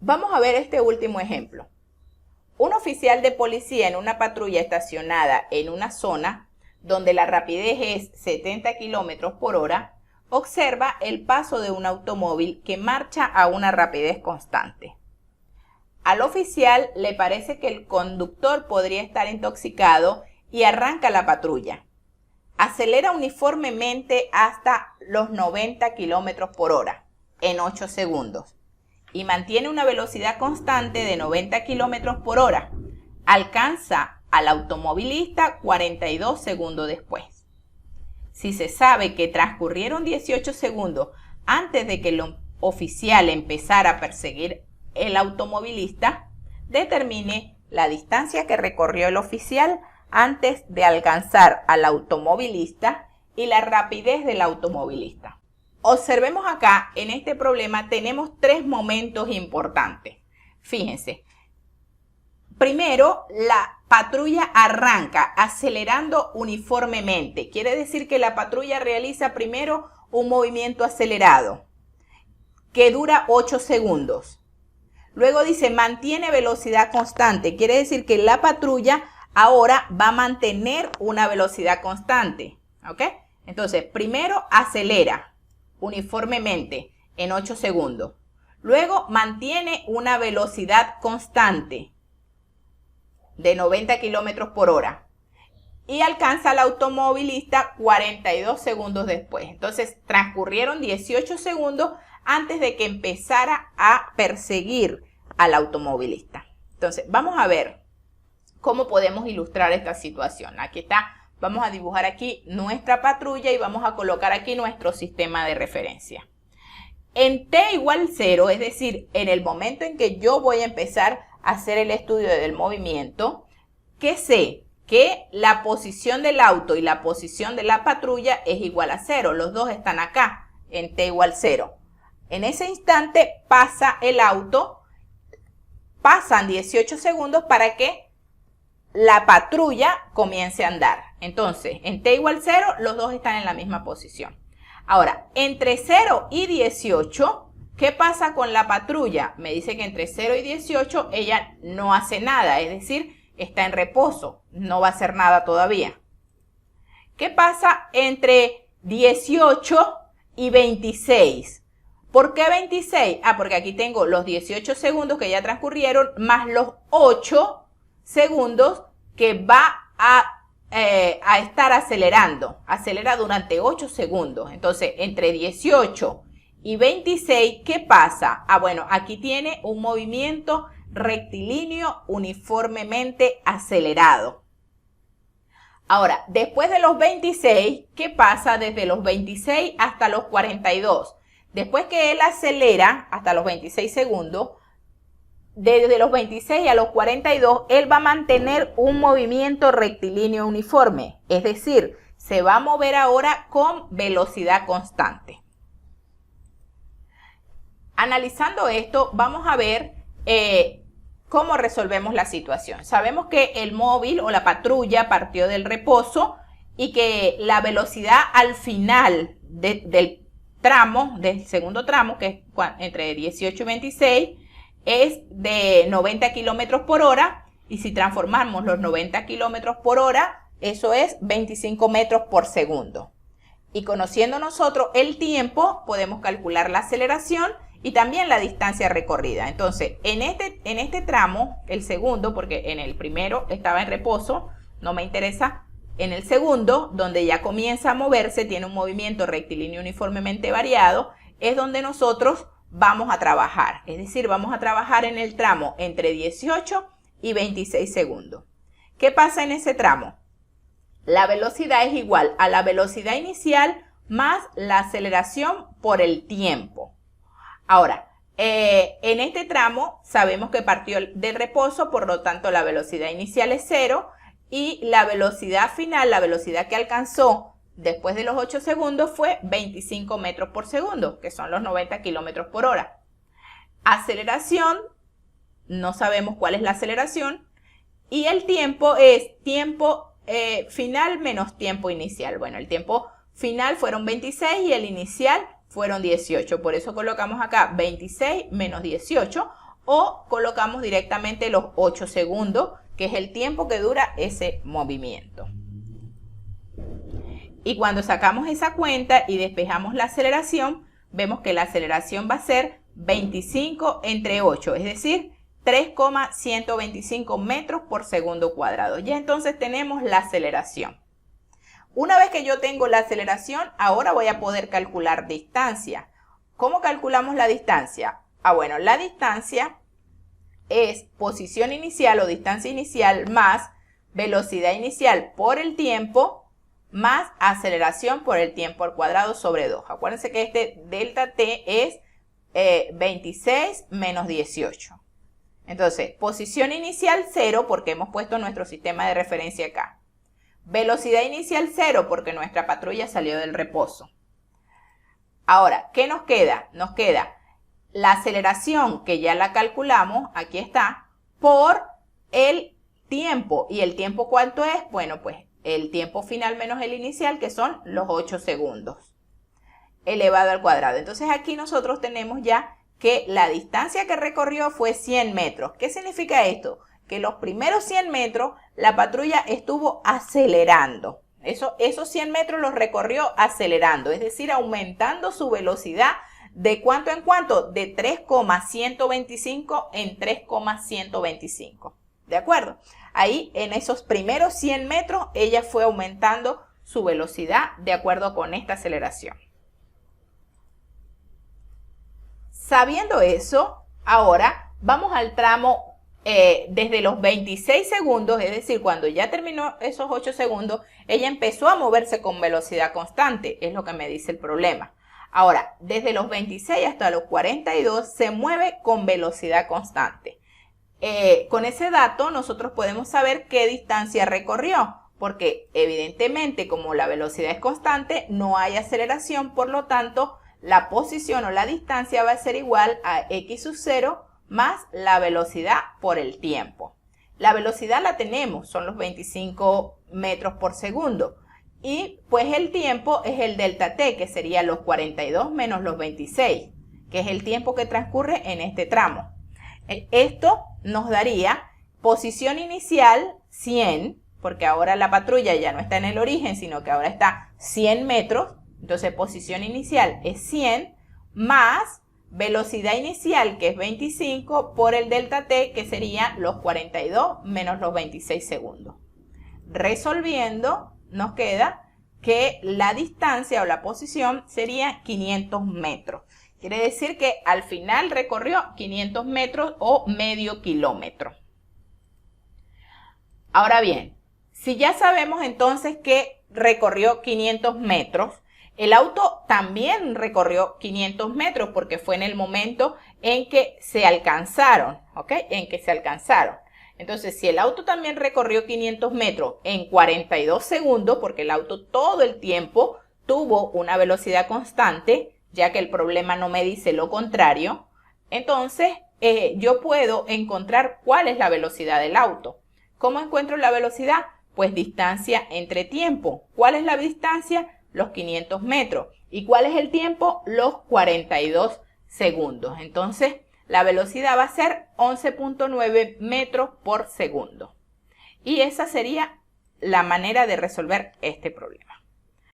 Vamos a ver este último ejemplo. Un oficial de policía en una patrulla estacionada en una zona donde la rapidez es 70 km por hora, observa el paso de un automóvil que marcha a una rapidez constante. Al oficial le parece que el conductor podría estar intoxicado y arranca la patrulla. Acelera uniformemente hasta los 90 km por hora en 8 segundos y mantiene una velocidad constante de 90 km por hora. Alcanza al automovilista 42 segundos después. Si se sabe que transcurrieron 18 segundos antes de que el oficial empezara a perseguir el automovilista, determine la distancia que recorrió el oficial antes de alcanzar al automovilista y la rapidez del automovilista. Observemos acá, en este problema tenemos tres momentos importantes. Fíjense. Primero, la patrulla arranca acelerando uniformemente. Quiere decir que la patrulla realiza primero un movimiento acelerado que dura 8 segundos. Luego dice mantiene velocidad constante. Quiere decir que la patrulla ahora va a mantener una velocidad constante. ¿Ok? Entonces, primero acelera uniformemente en 8 segundos. Luego mantiene una velocidad constante de 90 km por hora y alcanza al automovilista 42 segundos después. Entonces transcurrieron 18 segundos antes de que empezara a perseguir al automovilista. Entonces vamos a ver cómo podemos ilustrar esta situación. Aquí está, vamos a dibujar aquí nuestra patrulla y vamos a colocar aquí nuestro sistema de referencia. En t igual 0, es decir, en el momento en que yo voy a empezar a hacer el estudio del movimiento, que sé que la posición del auto y la posición de la patrulla es igual a 0. Los dos están acá, en t igual 0. En ese instante pasa el auto, pasan 18 segundos para que la patrulla comience a andar. Entonces, en t igual 0, los dos están en la misma posición. Ahora, entre 0 y 18, ¿qué pasa con la patrulla? Me dice que entre 0 y 18 ella no hace nada, es decir, está en reposo, no va a hacer nada todavía. ¿Qué pasa entre 18 y 26? ¿Por qué 26? Porque aquí tengo los 18 segundos que ya transcurrieron más los 8 segundos que va a estar acelerando. Acelera durante 8 segundos. Entonces, entre 18 y 26, ¿qué pasa? Bueno, aquí tiene un movimiento rectilíneo uniformemente acelerado. Ahora, después de los 26, ¿qué pasa desde los 26 hasta los 42? Después que él acelera hasta los 26 segundos, desde los 26 a los 42, él va a mantener un movimiento rectilíneo uniforme. Es decir, se va a mover ahora con velocidad constante. Analizando esto, vamos a ver cómo resolvemos la situación. Sabemos que el móvil o la patrulla partió del reposo y que la velocidad al final del tramo, del segundo tramo, que es entre 18 y 26, es de 90 km por hora. Y si transformamos los 90 km por hora, eso es 25 metros por segundo. Y conociendo nosotros el tiempo, podemos calcular la aceleración y también la distancia recorrida. Entonces, en este tramo, el segundo, porque en el primero estaba en reposo, no me interesa. En el segundo, donde ya comienza a moverse, tiene un movimiento rectilíneo uniformemente variado, es donde nosotros vamos a trabajar. Es decir, vamos a trabajar en el tramo entre 18 y 26 segundos. ¿Qué pasa en ese tramo? La velocidad es igual a la velocidad inicial más la aceleración por el tiempo. Ahora, en este tramo sabemos que partió del reposo, por lo tanto la velocidad inicial es 0 y la velocidad final, la velocidad que alcanzó después de los 8 segundos fue 25 metros por segundo, que son los 90 kilómetros por hora. Aceleración, no sabemos cuál es la aceleración. Y el tiempo es tiempo final menos tiempo inicial. Bueno, el tiempo final fueron 26 y el inicial fueron 18. Por eso colocamos acá 26 menos 18 o colocamos directamente los 8 segundos, que es el tiempo que dura ese movimiento. Y cuando sacamos esa cuenta y despejamos la aceleración, vemos que la aceleración va a ser 25 entre 8, es decir, 3,125 metros por segundo cuadrado. Ya entonces tenemos la aceleración. Una vez que yo tengo la aceleración, ahora voy a poder calcular distancia. ¿Cómo calculamos la distancia? Bueno, la distancia es posición inicial o distancia inicial más velocidad inicial por el tiempo más aceleración por el tiempo al cuadrado sobre 2. Acuérdense que este delta t es 26 menos 18. Entonces, posición inicial 0 porque hemos puesto nuestro sistema de referencia acá. Velocidad inicial 0 porque nuestra patrulla salió del reposo. Ahora, ¿qué nos queda? Nos queda la aceleración, que ya la calculamos, aquí está, por el tiempo. ¿Y el tiempo cuánto es? Bueno, pues el tiempo final menos el inicial, que son los 8 segundos, elevado al cuadrado. Entonces aquí nosotros tenemos ya que la distancia que recorrió fue 100 metros. ¿Qué significa esto? Que los primeros 100 metros la patrulla estuvo acelerando. Esos 100 metros los recorrió acelerando, es decir, aumentando su velocidad de cuánto en cuánto, de 3,125 en 3,125. ¿De acuerdo? Ahí en esos primeros 100 metros ella fue aumentando su velocidad de acuerdo con esta aceleración. Sabiendo eso, ahora vamos al tramo desde los 26 segundos, es decir, cuando ya terminó esos 8 segundos, ella empezó a moverse con velocidad constante, es lo que me dice el problema. Ahora, desde los 26 hasta los 42 se mueve con velocidad constante. Con ese dato nosotros podemos saber qué distancia recorrió, porque evidentemente como la velocidad es constante, no hay aceleración, por lo tanto, la posición o la distancia va a ser igual a x sub 0 más la velocidad por el tiempo. La velocidad la tenemos, son los 25 metros por segundo. Y pues el tiempo es el delta t, que sería los 42 menos los 26, que es el tiempo que transcurre en este tramo. Esto nos daría posición inicial 100, porque ahora la patrulla ya no está en el origen, sino que ahora está 100 metros. Entonces posición inicial es 100 más velocidad inicial, que es 25, por el delta t, que sería los 42 menos los 26 segundos. Resolviendo, nos queda que la distancia o la posición sería 500 metros. Quiere decir que al final recorrió 500 metros o medio kilómetro. Ahora bien, si ya sabemos entonces que recorrió 500 metros, el auto también recorrió 500 metros porque fue en el momento en que se alcanzaron, ¿ok? En que se alcanzaron. Entonces, si el auto también recorrió 500 metros en 42 segundos, porque el auto todo el tiempo tuvo una velocidad constante, ya que el problema no me dice lo contrario, entonces yo puedo encontrar cuál es la velocidad del auto. ¿Cómo encuentro la velocidad? Pues distancia entre tiempo. ¿Cuál es la distancia? Los 500 metros. ¿Y cuál es el tiempo? Los 42 segundos. Entonces, la velocidad va a ser 11.9 metros por segundo. Y esa sería la manera de resolver este problema.